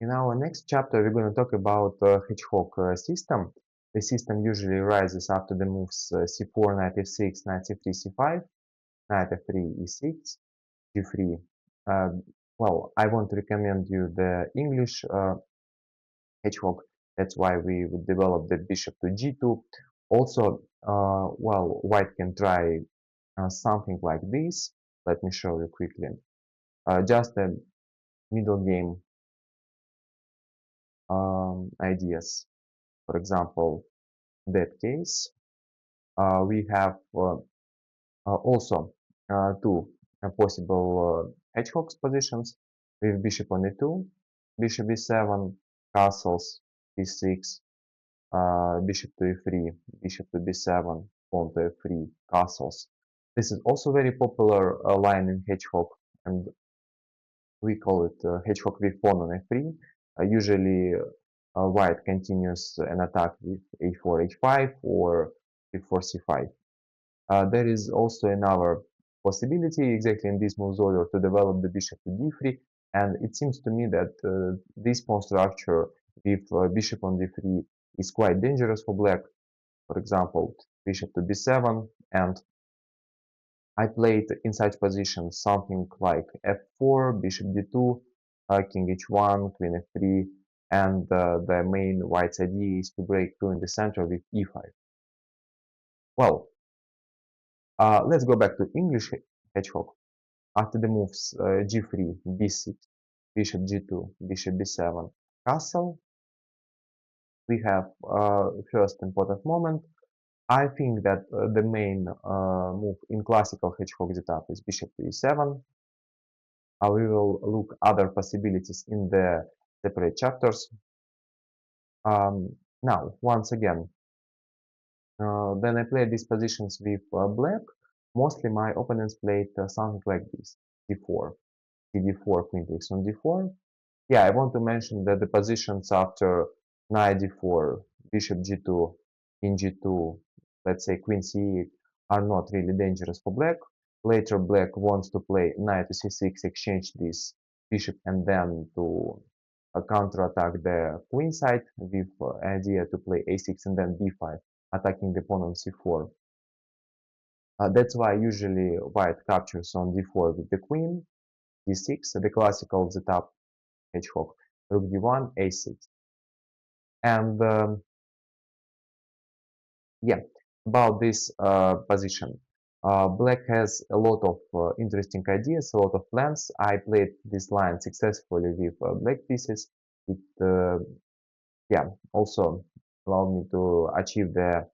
In our next chapter, we're going to talk about hedgehog system. The system usually rises after the moves c4, knight f6, knight c3, c5, knight f3, e6, g3. Well, I want to recommend you the English hedgehog. That's why we would develop the bishop to g2. Also, well, white can try something like this. Let me show you quickly. Just a middle game ideas. For example, in that case, we have also two possible hedgehogs positions with bishop on e2, bishop e7, castles e6, bishop to e3, bishop to b7, pawn to f3, castles. This is also very popular line in hedgehog, and we call it hedgehog with pawn on f3. Usually, white continues an attack with a4, h5, or b4, c5. There is also another possibility, exactly in this move order, to develop the bishop to d3, and it seems to me that this pawn structure with bishop on d3 is quite dangerous for black. For example, bishop to b7, and I played in such positions something like f4, bishop d2, king h1, queen f3, and the main white's idea is to break through in the center with e5. Well, let's go back to English hedgehog. After the moves g3, b6, bishop g2, bishop b7, castle, we have first important moment. I think that the main move in classical hedgehog setup is bishop to e7. We will look other possibilities in the separate chapters. Now, once again, when I play these positions with black, mostly my opponents played something like this: d4, d4, queen takes on d4. Yeah, I want to mention that the positions after knight d4, bishop g2, king g2, let's say queen c8, are not really dangerous for black. Later, black wants to play knight to c6, exchange this bishop, and then to counterattack the queen side with idea to play a6 and then b5, attacking the pawn on c4. That's why usually white captures on d4 with the queen, d6, the classical setup hedgehog, rook d1, a6. And yeah, about this position. Black has a lot of interesting ideas, a lot of plans. I played this line successfully with black pieces. It yeah, also allowed me to achieve the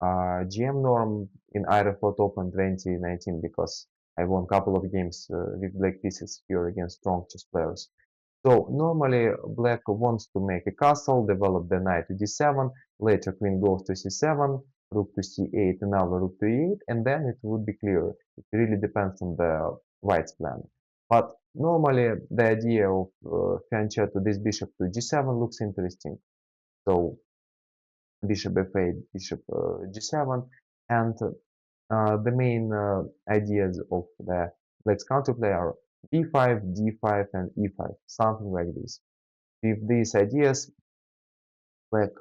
GM norm in Aeroflot Open 2019 because I won a couple of games with black pieces here against strong chess players. So normally black wants to make a castle, develop the knight to d7, later queen goes to c7, rook to c8, another rook to e8, and then it would be clear. It really depends on the white's plan. But normally the idea of fianchetto this bishop to g7 looks interesting. So bishop f8, bishop g7, and the main ideas of the black's counterplay are b5, d5, and e5, something like this. With these ideas, black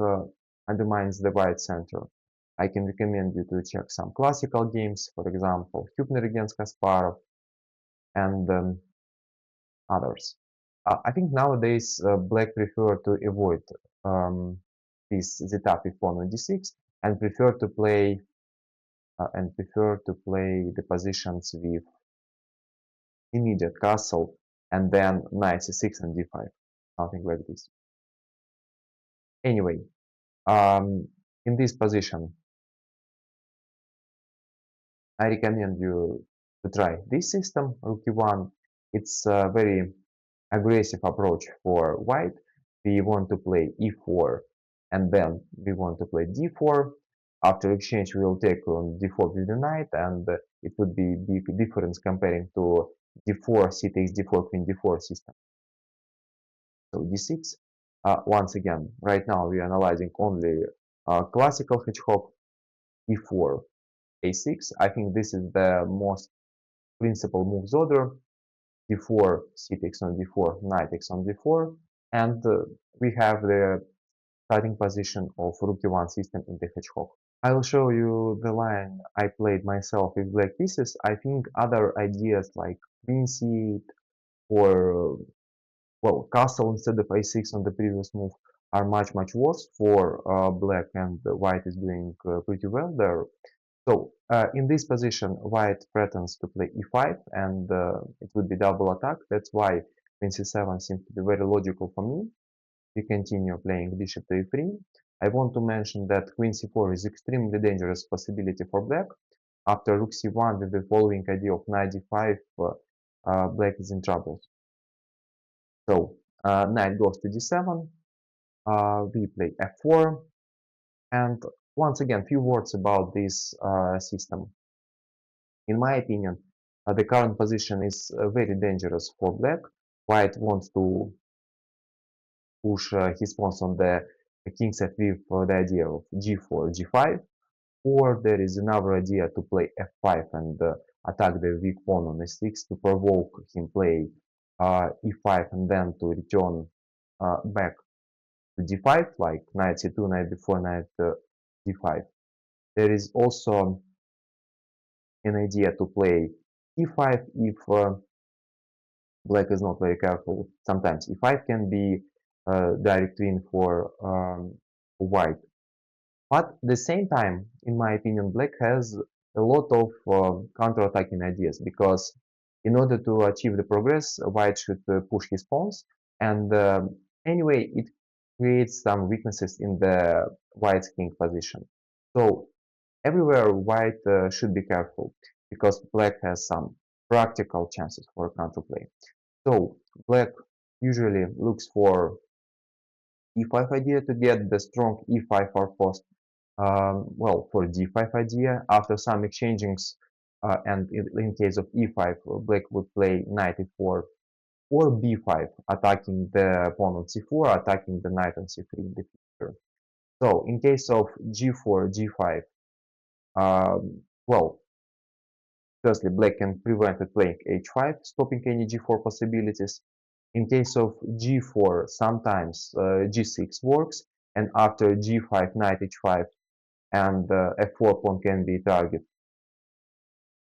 undermines the white center. I can recommend you to check some classical games, for example, Hübner against Kasparov, and others. I think nowadays black prefer to avoid this setup with pawn on d6 and prefer to play the positions with immediate castle and then knight c6 and d5, something like this. Anyway, in this position, I recommend you to try this system, rook e1. It's a very aggressive approach for white. We want to play e4 and then we want to play d4. After exchange, we will take on d4 with the knight, and it would be big difference comparing to d4, c takes d4, queen d4 system. So d6. Once again, right now we are analyzing only classical hedgehog, e4, a6. I think this is the most principal moves order. d4, c takes on d4, knight takes on d4, And we have the starting position of rook e1 system in the hedgehog. I will show you the line I played myself with black pieces. I think other ideas like queen c8 or well, castle instead of a6 on the previous move are much worse for black, and white is doing pretty well there. So in this position, white threatens to play e5, and it would be double attack. That's why queen c7 seems to be very logical for me. We continue playing bishop to e3. I want to mention that queen c4 is extremely dangerous possibility for black. After rook c1 with the following idea of knight d5, black is in trouble. So knight goes to d7, we play f4, and once again, few words about this system. In my opinion, the current position is very dangerous for black. White wants to push his pawns on the king set with the idea of g4, g5, or there is another idea to play f5 and attack the weak pawn on e6 to provoke him play e5 and then to return back to d5, like knight c2, knight b4, knight d5. There is also an idea to play e5 if black is not very careful. Sometimes e5 can be direct win for white. But at the same time, in my opinion, black has a lot of counter-attacking ideas, because in order to achieve the progress, white should push his pawns, and anyway, it creates some weaknesses in the white's king position. So everywhere white should be careful, because black has some practical chances for counterplay. So black usually looks for e5 idea to get the strong e5 outpost. Well, for d5 idea, after some exchangings, and in case of e5, black would play knight e4 or b5, attacking the pawn on c4, attacking the knight on c3 in the future. So in case of g4, g5, well, firstly, black can prevent it playing h5, stopping any g4 possibilities. In case of g4, sometimes g6 works, and after g5, knight h5, and f4 pawn can be target,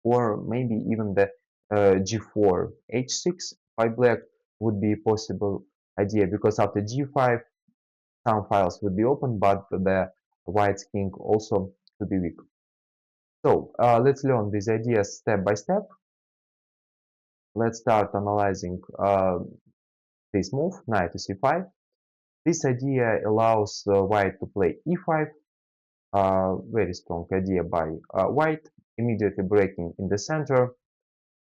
or maybe even the g4 h6 by black would be a possible idea, because after g5 some files would be open, but the white's king also could be weak. So let's learn these ideas step by step. Let's start analyzing this move, knight to c5. This idea allows white to play e5. Very strong idea by white, immediately breaking in the center.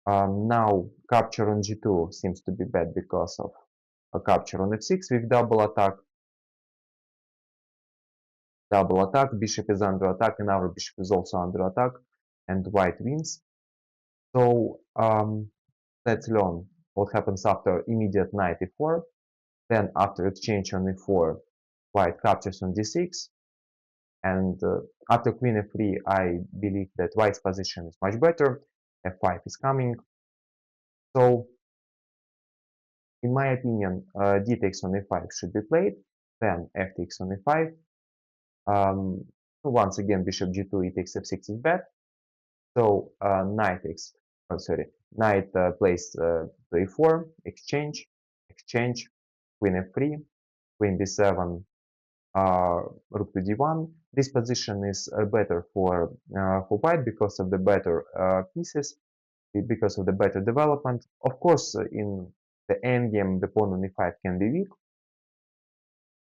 Now capture on g2 seems to be bad because of a capture on f6 with double attack. Double attack, bishop is under attack, and our bishop is also under attack, and white wins. So let's learn what happens after immediate knight e4. Then after exchange on e4, white captures on d6. And after queen f3, I believe that white's position is much better. f5 is coming. So, in my opinion, d takes on e5 should be played. Then f takes on e5. Once again, bishop g2, e takes f6 is bad. So knight takes, oh sorry, knight plays to e4, exchange, exchange, queen f3, queen b7, rook to d1. This position is better for white because of the better pieces, because of the better development. Of course, in the endgame, the pawn on e5 can be weak.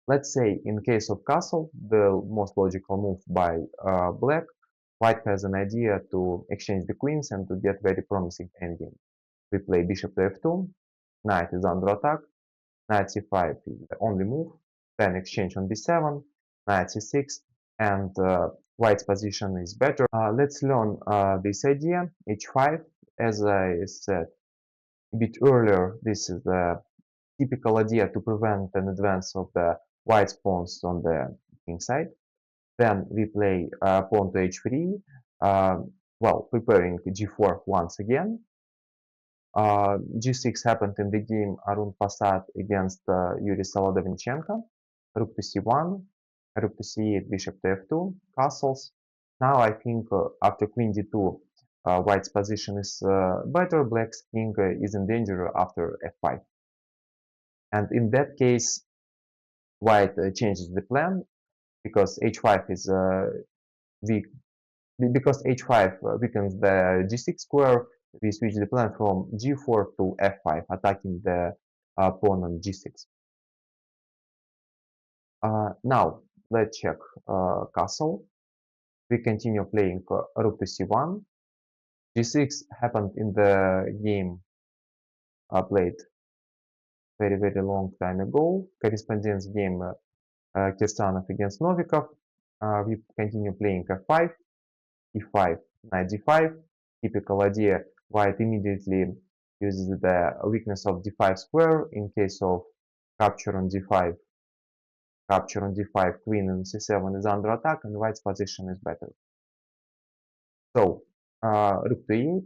Let's say in case of castle, the most logical move by black, white has an idea to exchange the queens and to get very promising endgame. We play bishop to f2, knight is under attack, knight c5 is the only move, then exchange on b7, knight c6, and white's position is better. Let's learn this idea, h5. As I said a bit earlier, this is the typical idea to prevent an advance of the white's pawns on the king side. Then we play pawn to h3, well, preparing g4 once again. G6 happened in the game Arun Pasad against Yuri Solodovnichenko. Rook to c1, rook to c8, bishop to f2, castles. Now I think after queen d2, white's position is better. Black's king is in danger after f5. And in that case, white changes the plan because h5 is weak. Because h5 weakens the g6 square, we switch the plan from g4 to f5, attacking the pawn on g6. Now, let's check castle. We continue playing rook to c1. g6 happened in the game played very long time ago. Correspondence game Kirsanov against Novikov. We continue playing f5, e5, knight d5. Typical idea, white immediately uses the weakness of d5 square in case of capture on d5. Capture on d5, queen on c7 is under attack, and white's position is better. So, rook to e8.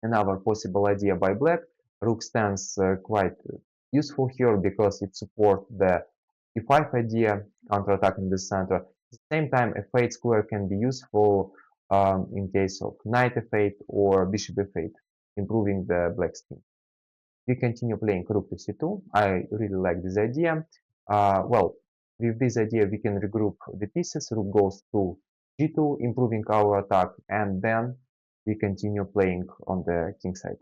Another possible idea by black. Rook stands quite useful here because it supports the e5 idea, counterattacking the center. At the same time, f8 square can be useful in case of knight f8 or bishop f8, improving the black scheme. We continue playing rook to c2. I really like this idea. Well, with this idea, we can regroup the pieces. Rook goes to g2, improving our attack, and then we continue playing on the king side.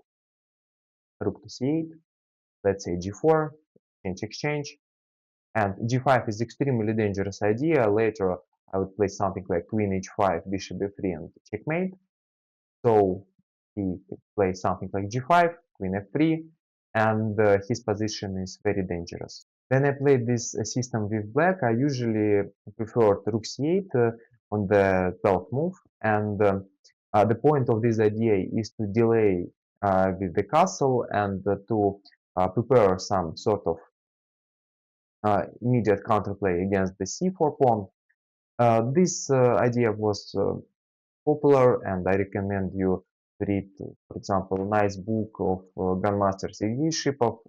Rook to c8, let's say g4, exchange, and g5 is extremely dangerous idea. Later, I would play something like queen h5, bishop b3, and checkmate. So he plays something like g5, queen f3, and his position is very dangerous. When I played this system with black, I usually preferred rook c8 on the 12th move, and the point of this idea is to delay with the castle and to prepare some sort of immediate counterplay against the c4 pawn. This idea was popular, and I recommend you read, for example, a nice book of Grandmaster Sergei Shipov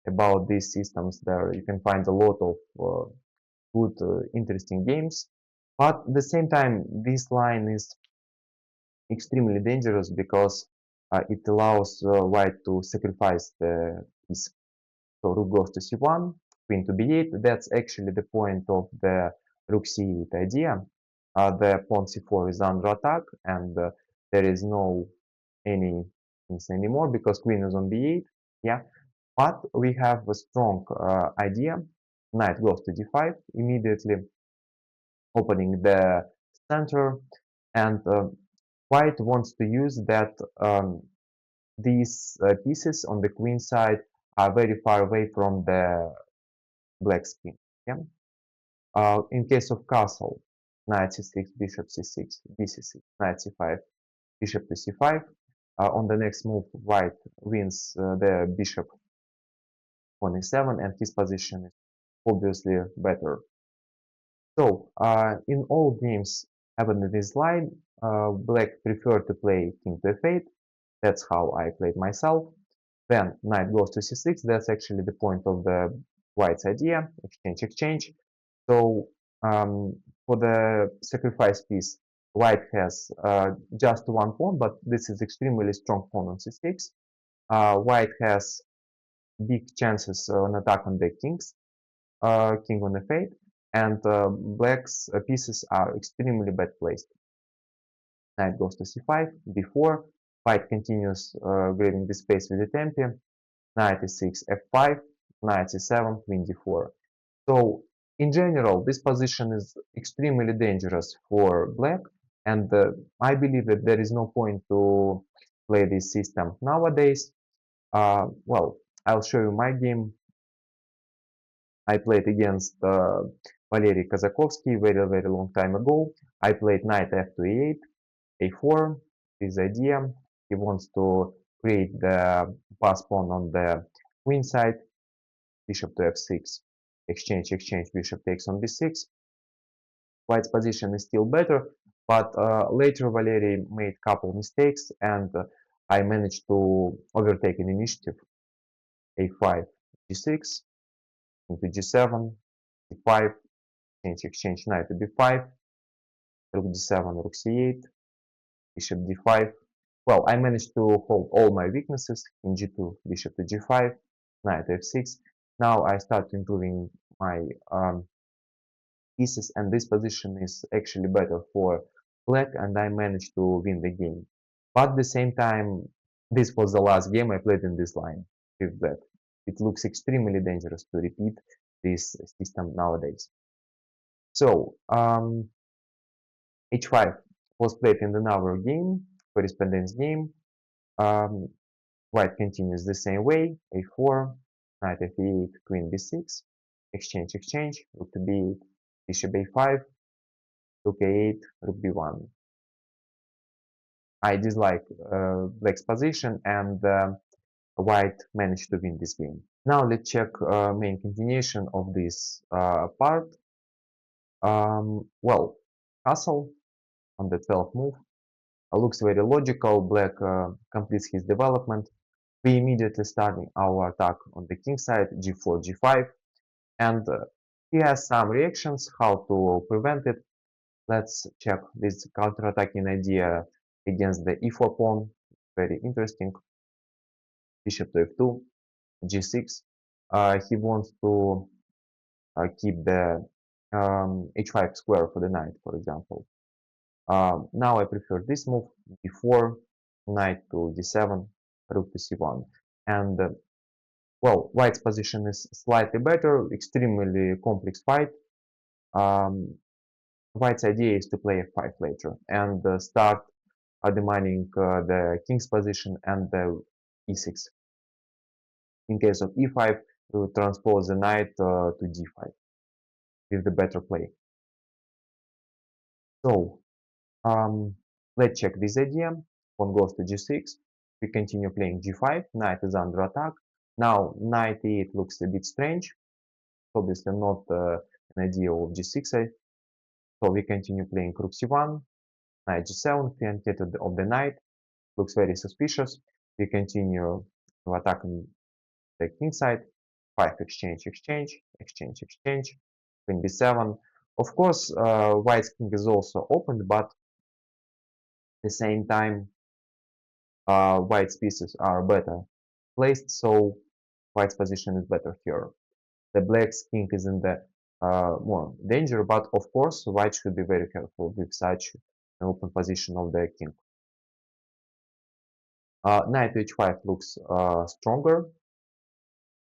about these systems. There you can find a lot of good, interesting games. But at the same time, this line is extremely dangerous because it allows white to sacrifice the piece. So rook goes to c1, queen to b8. That's actually the point of the rook c8 idea. The pawn c4 is under attack, and there is no any things anymore because queen is on b8. Yeah, but we have a strong idea. Knight goes to d5, immediately opening the center, and white wants to use that these pieces on the queen side are very far away from the black scheme. Yeah. In case of castle, knight c6, bishop c6, bc6, knight c5, bishop to c5. On the next move, white wins the bishop on e7, and his position is obviously better. So, in all games having this line, black prefer to play king to f8. That's how I played myself. Then knight goes to c6. That's actually the point of the white's idea. Exchange. So for the sacrifice piece, white has just one pawn, but this is extremely strong pawn on c6. White has big chances on attack on the kings, king on f8, and black's pieces are extremely bad placed. Knight goes to c5, b4. White continues grabbing the space with the tempi. Knight e6, f5, knight c7, queen d4. So in general, this position is extremely dangerous for black, and I believe that there is no point to play this system nowadays. Well, I'll show you my game. I played against Valery Kazakovsky very long time ago. I played knight f to e8, a4. His idea, he wants to create the pass pawn on the queen side, bishop to f6, exchange, bishop takes on b6. White's position is still better, but later Valery made couple mistakes, and I managed to overtake an initiative. A5, g6, into g7, e5, exchange, knight to b5, rook d7, rook c8, bishop d5. Well, I managed to hold all my weaknesses in g2, bishop to g5, knight to f6. Now I start improving my pieces, and this position is actually better for black, and I managed to win the game. But at the same time, this was the last game I played in this line with black. It looks extremely dangerous to repeat this system nowadays. So, h5 was played in another game, correspondence game. Um, White continues the same way, a4, knight f8, queen b6, exchange, rook to b8, bishop a5, rook a8, rook b1. I dislike black's position, and white managed to win this game. Now let's check main continuation of this part. Well, castle on the 12th move looks very logical. Black completes his development. We immediately starting our attack on the king side, g4, g5, and he has some reactions how to prevent it. Let's check this counter-attacking idea against the e4 pawn. Very interesting. Bishop to f2, g6. He wants to keep the h5 square for the knight, for example. Now I prefer this move, d4, knight to d7, rook to c1. And well, white's position is slightly better, extremely complex fight. White's idea is to play f5 later and start undermining the king's position and the e6. In case of e5, we will transpose the knight to d5 with the better play. So let's check this idea. Pawn goes to g6. We continue playing g5. Knight is under attack. Now knight e8 looks a bit strange. Obviously not an idea of g6. So we continue playing rook c1, knight g7, fianchetto of the knight. Looks very suspicious. We continue to attack the king side. 5 exchange, queen b7. Of course, white's king is also opened, but at the same time, white's pieces are better placed, so white's position is better here. The black's king is in the more danger, but of course, white should be very careful with such an open position of the king. Knight to h5 looks stronger.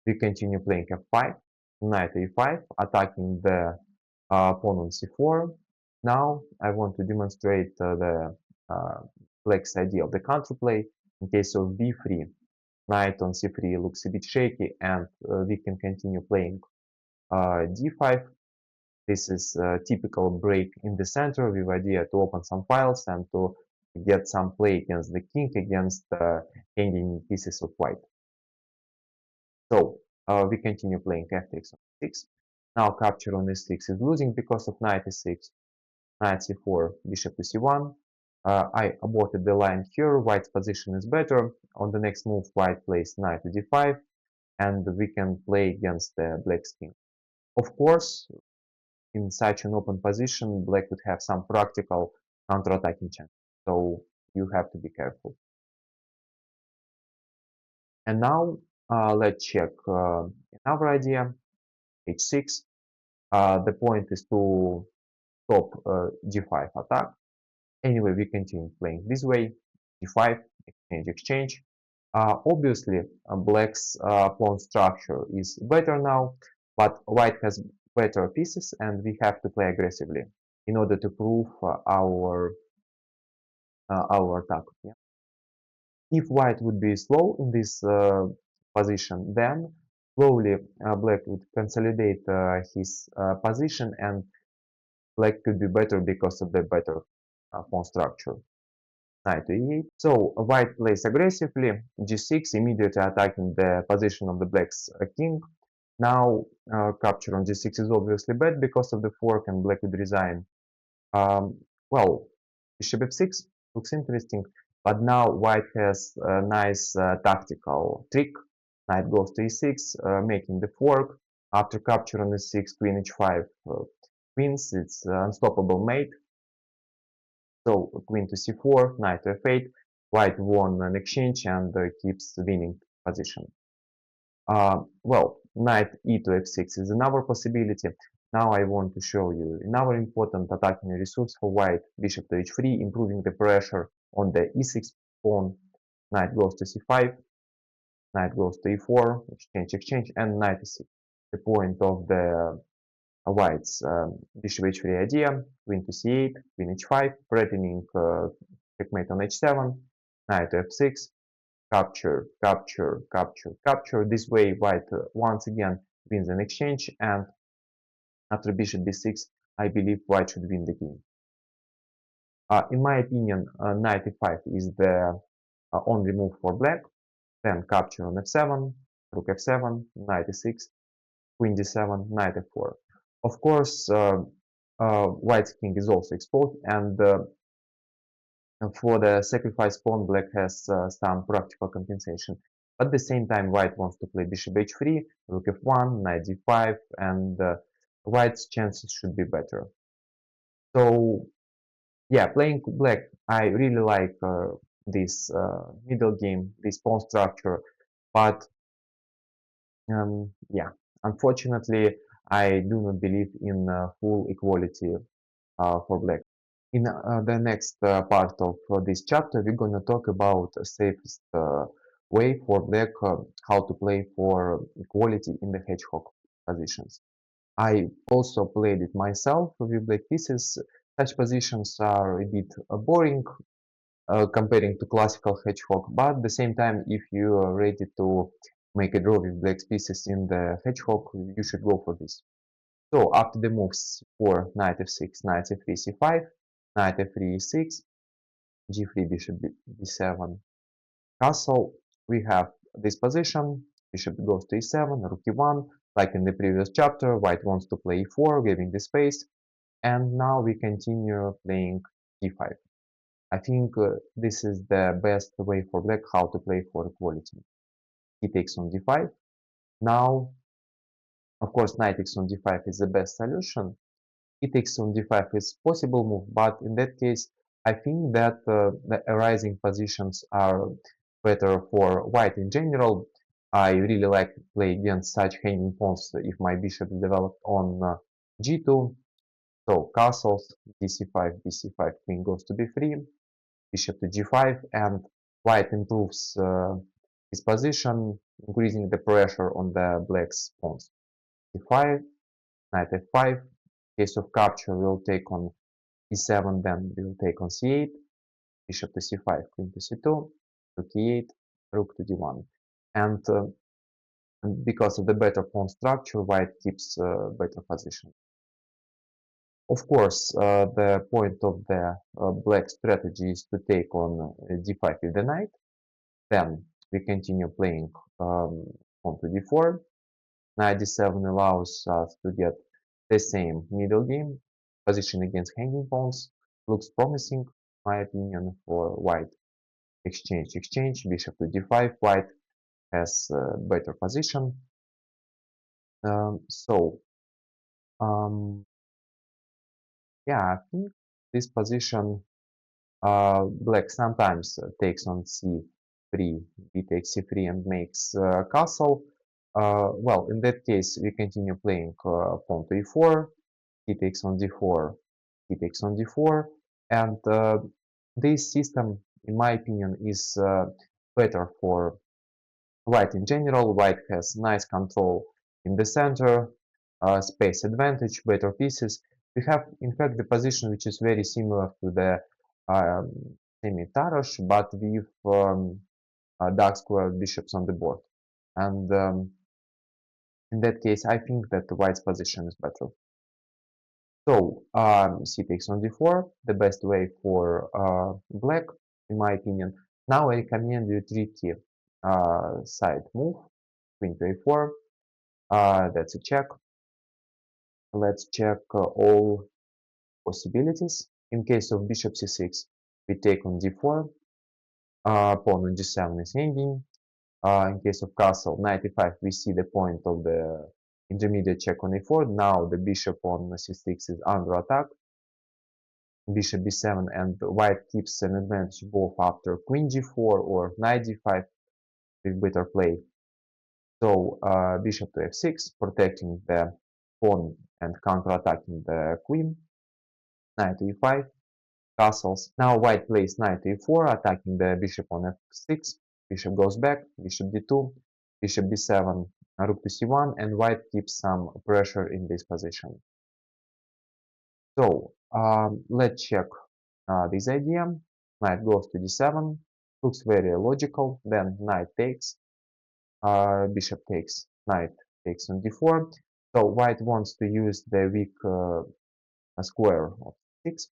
We continue playing f5, knight to e5, attacking the pawn on c4. Now I want to demonstrate the black's idea of the counterplay. In case of b3, knight on c3 looks a bit shaky, and we can continue playing d5. This is a typical break in the center with idea to open some files and to get some play against the king, against hanging pieces of white. So we continue playing f takes on 6. Now capture on e6 is losing because of knight e6. Knight c4, bishop to c1. I aborted the line here. White's position is better. On the next move, white plays knight to d5, and we can play against the black's king. Of course, in such an open position, black would have some practical counter-attacking chance. So you have to be careful. And now let's check another idea, h6. The point is to stop g5 attack. Anyway, we continue playing this way, g5, exchange. Obviously, black's pawn structure is better now, but white has better pieces, and we have to play aggressively in order to prove our attack. Yeah? If white would be slow in this position, then slowly black would consolidate his position, and black could be better because of the better pawn structure. Knight to e8. So white plays aggressively, g6, immediately attacking the position of the black's king. Now capture on g6 is obviously bad because of the fork, and black would resign. Well, bishop f6 looks interesting. But now white has a nice tactical trick. Knight goes to e6, making the fork. After capture on e6, queen h5 wins. It's unstoppable mate. So queen to c4, knight to f8. White won an exchange and keeps winning position. Well, knight e to f6 is another possibility. Now I want to show you another important attacking resource for white, bishop to h3, improving the pressure on the e6 pawn. Knight goes to c5, knight goes to e4, exchange, and knight e6. The point of the white's bishop h3 idea, queen to c8, queen h5, threatening checkmate on h7, knight to f6, capture. This way, white once again wins an exchange, and after bishop b6, I believe white should win the game. In my opinion, knight e5 is the only move for black. Then capture on f7, rook f7, knight e6, queen d7, knight f4. Of course, white's king is also exposed, and for the sacrifice pawn, black has some practical compensation. But at the same time, white wants to play bishop h3, rook f1, knight d5, and white's chances should be better. So, yeah, playing black, I really like this middle game, this pawn structure, but yeah, unfortunately, I do not believe in full equality for black. In the next part of this chapter, we're going to talk about the safest way for black, how to play for equality in the hedgehog positions. I also played it myself with black pieces. Such positions are a bit boring comparing to classical hedgehog, but at the same time, if you are ready to make a draw with black pieces in the hedgehog, you should go for this. So after the moves for knight f6, knight f3, c5, knight f3, e6, g3, bishop b7, castle, we have this position, bishop goes to e7, rook e1, like in the previous chapter, white wants to play e4, giving the space, and now we continue playing e5. I think this is the best way for black how to play for equality. He takes on d5. Now, of course, knight takes on d5 is the best solution. E takes on d5 is possible move, but in that case, I think that the arising positions are better for white in general. I really like to play against such hanging pawns if my bishop is developed on g2. So castles, bc5, bc5, queen goes to b3, bishop to g5, and white improves his position, increasing the pressure on the black's pawns. e5, knight f5, case of capture will take on e7, then we'll take on c8, bishop to c5, queen to c2, rook e8, rook to d1. And because of the better pawn structure, white keeps better position. Of course, the point of the black strategy is to take on d5 with the knight. Then we continue playing pawn to d4. Knight d7 allows us to get the same middle game. Position against hanging pawns looks promising, in my opinion, for white. Exchange, bishop to d5. White has better position. So, yeah, I think this position, black sometimes takes on c3, b takes c3 and makes castle. Well, in that case, we continue playing pawn to e4, he takes on d4, he takes on d4, and this system, in my opinion, is better for white in general. White has nice control in the center, space advantage, better pieces. We have, in fact, the position which is very similar to the um, semi-Tarosh, but with dark square bishops on the board. And in that case, I think that the white's position is better. So, c takes on d4, the best way for black, in my opinion. Now I recommend you tricky side move, queen to a4. That's a check. Let's check all possibilities. In case of bishop c6, we take on d4. Pawn on g7 is hanging. In case of castle, knight e5, we see the point of the intermediate check on e4. Now the bishop on c6 is under attack. Bishop b7, and white keeps an advantage both after queen g4 or knight d5 with better play. So bishop to f6, protecting the pawn and counter-attacking the queen. Knight to e5, castles. Now white plays knight to e4, attacking the bishop on f6. Bishop goes back, bishop d2, bishop b7, rook to c1, and white keeps some pressure in this position. So let's check this idea. Knight goes to d7, looks very logical. Then knight takes, bishop takes, knight takes on d4. So white wants to use the weak square of 6.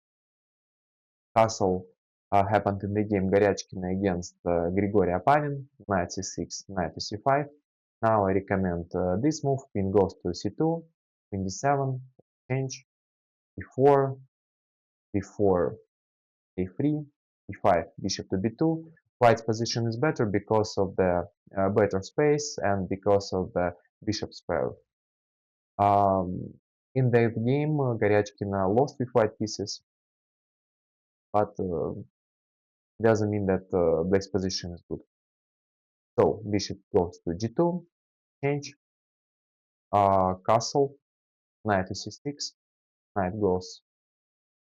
Castle happened in the game Goryachkina against Grigory Apanin, knight c6, knight to c5. Now I recommend this move. Queen goes to c2, queen d7, change, e4, b4, a3, e5, bishop to b2. White's position is better because of the better space and because of the bishop square. In that game, Goryachkina lost with white pieces, but doesn't mean that black's position is good. So bishop goes to g2, change, castle, knight to c6, knight goes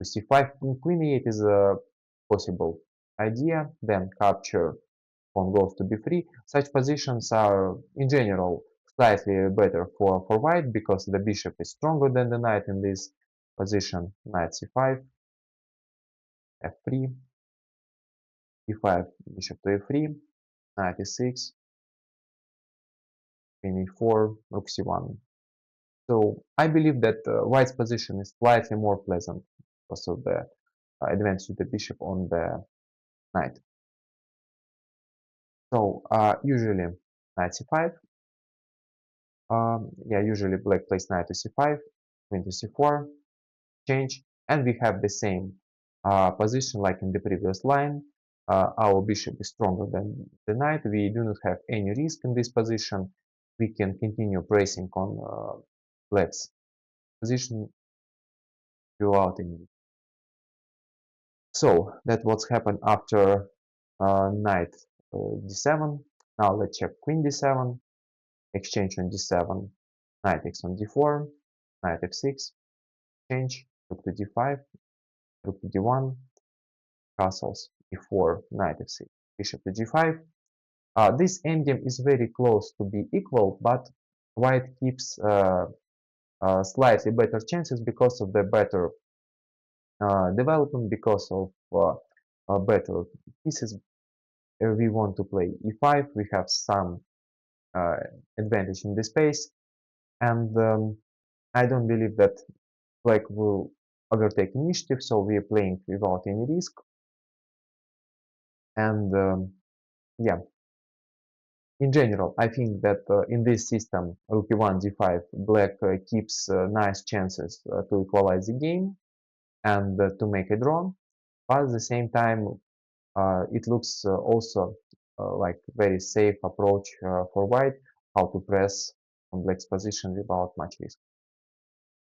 to c5. Queen e8 is a possible idea. Then capture, pawn goes to b3. Such positions are, in general, slightly better for white because the bishop is stronger than the knight in this position. Knight c5, f3, e5, bishop to f3, knight e6, queen e4, rook c1. So I believe that white's position is slightly more pleasant because of the advantage of the bishop on the knight. So usually knight c5. Yeah, usually black plays knight to c5, queen to c4, change, and we have the same position like in the previous line. Our bishop is stronger than the knight. We do not have any risk in this position. We can continue pressing on black's position without any. So that's what's happened after knight d7. Now let's check queen d7, exchange on d7, knight takes on d4, knight f6, change, rook to d5, rook to d1, castles e4, knight f6, bishop to g5. This endgame is very close to be equal, but white keeps slightly better chances because of the better development, because of better pieces. We want to play e5, we have some uh, advantage in the space, and I don't believe that black will overtake initiative, so we are playing without any risk. And yeah, in general, I think that in this system, rook e1, d5, black keeps nice chances to equalize the game and to make a draw, but at the same time, it looks also like very safe approach for white, how to press on black's position without much risk.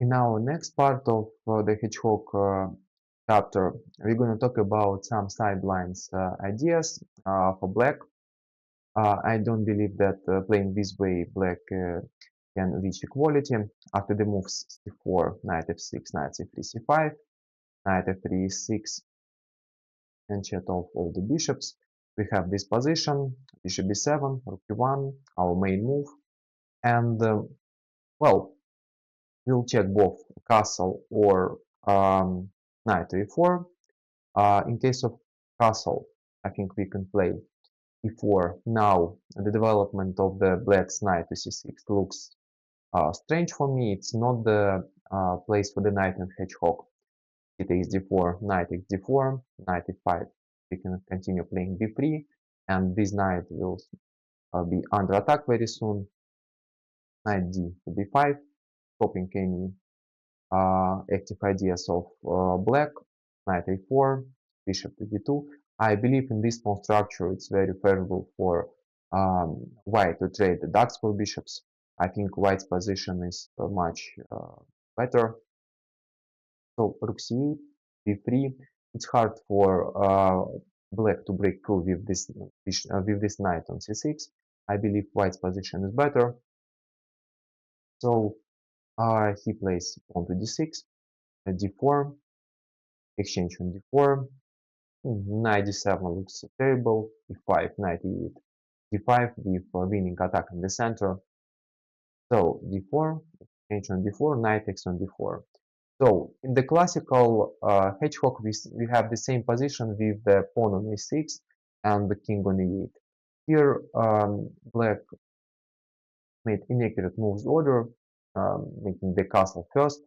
In our next part of the hedgehog chapter, we're going to talk about some sidelines ideas for black. I don't believe that playing this way black can reach equality. After the moves c4, knight f6, knight c3, c5, knight f3, e6, and check off all the bishops. We have this position, bishop b7, rook e1, our main move, and well, we'll check both castle or knight to e4. In case of castle, I think we can play e4. Now the development of the black's knight to c6 looks strange for me. It's not the place for the knight and hedgehog. It takes d4, knight takes d4, knight e5. We can continue playing b3, and this knight will be under attack very soon. Knight d to b5, stopping any active ideas of black. Knight a4, bishop to d2. I believe in this pawn structure it's very favorable for white to trade the dark square bishops. I think white's position is much better. So rook c8, b3. It's hard for black to break through with this knight on c6. I believe white's position is better. So he plays pawn to d6, d4, exchange on d4. Knight d7 looks terrible. e5, knight e8, d5 with winning attack in the center. So d4, exchange on d4, knight takes on d4. So in the classical hedgehog, we have the same position with the pawn on e6 and the king on e8. Here, black made inaccurate moves order, making the castle first.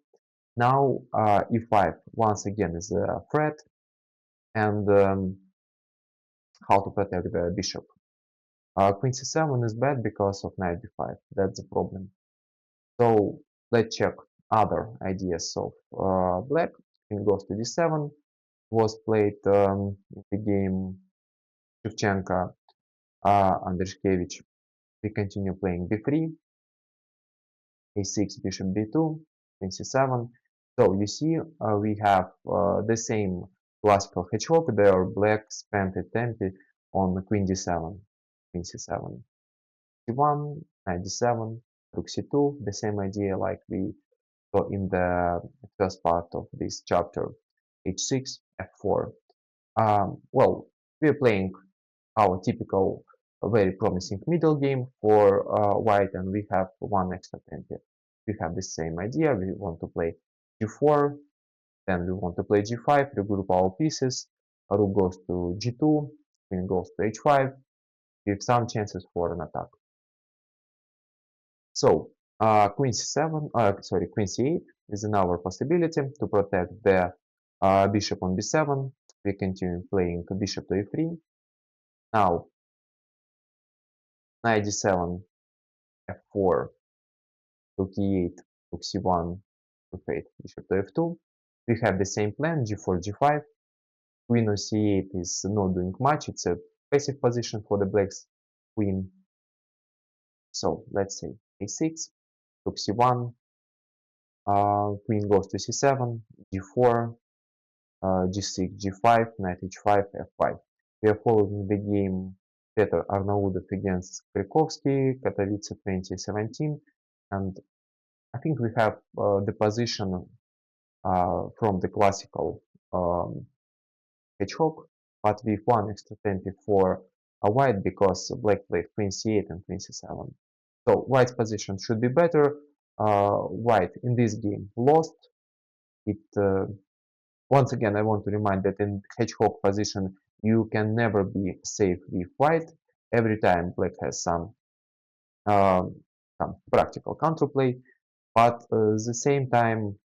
Now e5 once again is a threat, and how to protect the bishop. Queen c7 is bad because of knight d5. That's the problem. So let's check other ideas of black. King goes to d7 was played in the game Shevchenko, Andrishkevich. We continue playing b3, a6, bishop b2, queen c7. So you see, we have the same classical hedgehog there. Black spent a tempo on queen d7, queen c7, c1, knight d7, rook c2. The same idea like we saw in the first part of this chapter. h6, f4. Well, we're playing our typical very promising middle game for white, and we have one extra tempo. We have the same idea. We want to play g4, then we want to play g5, regroup our pieces. Rook goes to g2, queen goes to h5, with some chances for an attack. So queen c7, queen c8 is another possibility to protect the bishop on b7. We continue playing bishop to e3. Now knight d7, f4, rook e8, rook c1, rook 8, bishop to f2. We have the same plan, g4, g5. Queen on c8 is not doing much. It's a passive position for the black's queen. So let's say a6, rook c1, queen goes to c7, g4, g6, g5, knight h5, f5. We are following the game Peter Arnaudov against Krikovsky, Katowice 2017, and I think we have the position from the classical hedgehog, but with one extra tempo for a white because black played queen c8 and queen c7. So white's position should be better. White in this game lost. It once again I want to remind that in hedgehog position you can never be safe with white. Every time black has um, some practical counterplay, but at the same time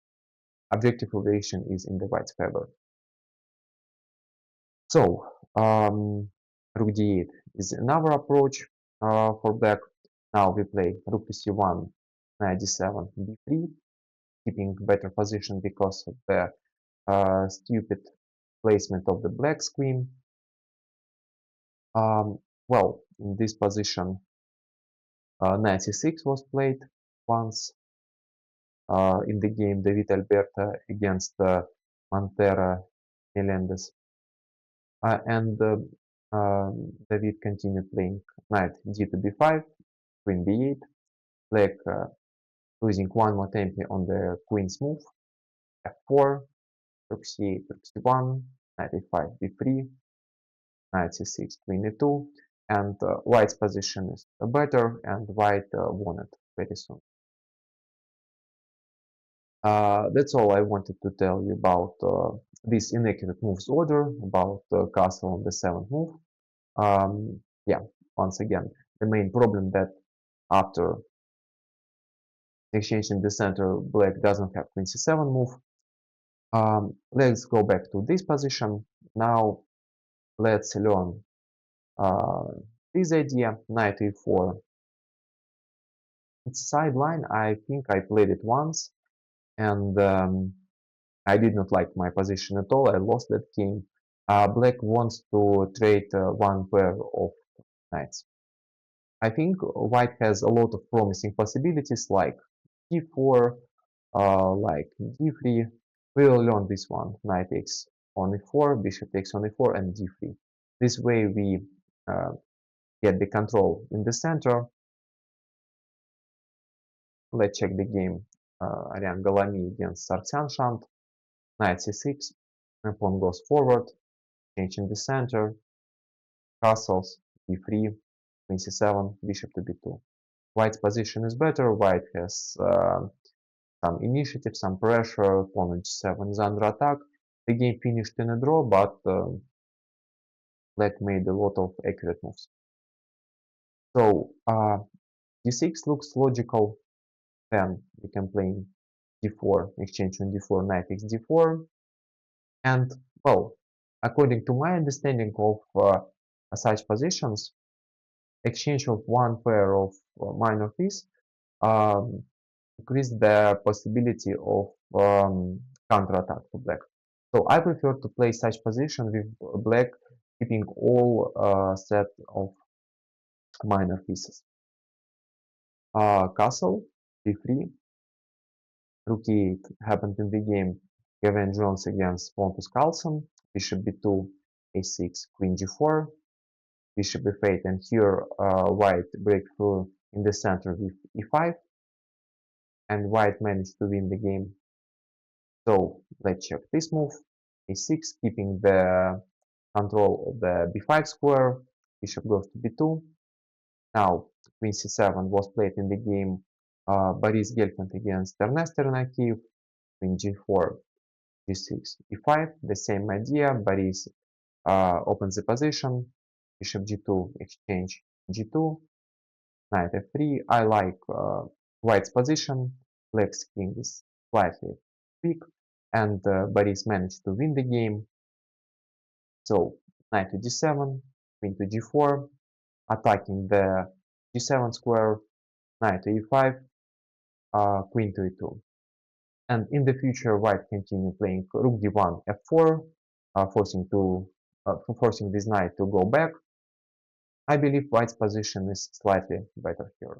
objective evaluation is in the white's favor. So rook d8 is another approach for black. Now we play rook to c1, knight d7, b3, keeping better position because of the stupid placement of the black's queen. Well, in this position, knight c6 was played once in the game David Alberta against Montera Melendez. And David continued playing knight d to b5, queen b8, black losing one more tempo on the queen's move, f4, rook c8, rook c1, knight a5, b3, knight c6, queen e2, and white's position is better, and white won it very soon. That's all I wanted to tell you about this inaccurate moves order, about castle on the 7th move. Yeah, once again, the main problem that after exchange in the center, black doesn't have queen c7 move. Let's go back to this position. Now let's learn this idea, knight e4. It's a sideline. I think I played it once, and I did not like my position at all. I lost that game. Black wants to trade one pair of knights. I think white has a lot of promising possibilities like d4, like d3. We will learn this one. Knight takes on e4, bishop takes on e4, and d3. This way we uh, get the control in the center. Let's check the game. Ariane Galami against Sarkisian Shant. Knight c6. Pawn goes forward. Change in the center. Castles. d3. Queen c7. Bishop to b2. White's position is better. White has some initiative, some pressure. Pawn on g7 is under attack. The game finished in a draw, but Black made a lot of accurate moves. So d6 looks logical. Then we can play d4, exchange on d4, knight takes d4. And well, according to my understanding of such positions, exchange of one pair of minor piece um, increase the possibility of counterattack to black. So I prefer to play such position with black keeping all set of minor pieces. Castle, d3, rook e8 happened in the game. Kevin Jones against Pontus Carlsen, bishop b2, a6, queen g4, bishop f8, and here white breakthrough in the center with e5, and white managed to win the game. So let's check this move, a6, keeping the control of the b5 square, bishop goes to b2. Now queen c7 was played in the game Boris Gelfand against Ernest Ternakiv, queen g4, g6, e5, the same idea, Boris opens the position, bishop g2, exchange g2, knight f3. I like white's position, black's king is slightly weak, and Boris managed to win the game. So knight to d7, queen to g4, attacking the g7 square, knight to e5, queen to e2. And in the future, white continue playing rook d1, f4, forcing this knight to go back. I believe white's position is slightly better here.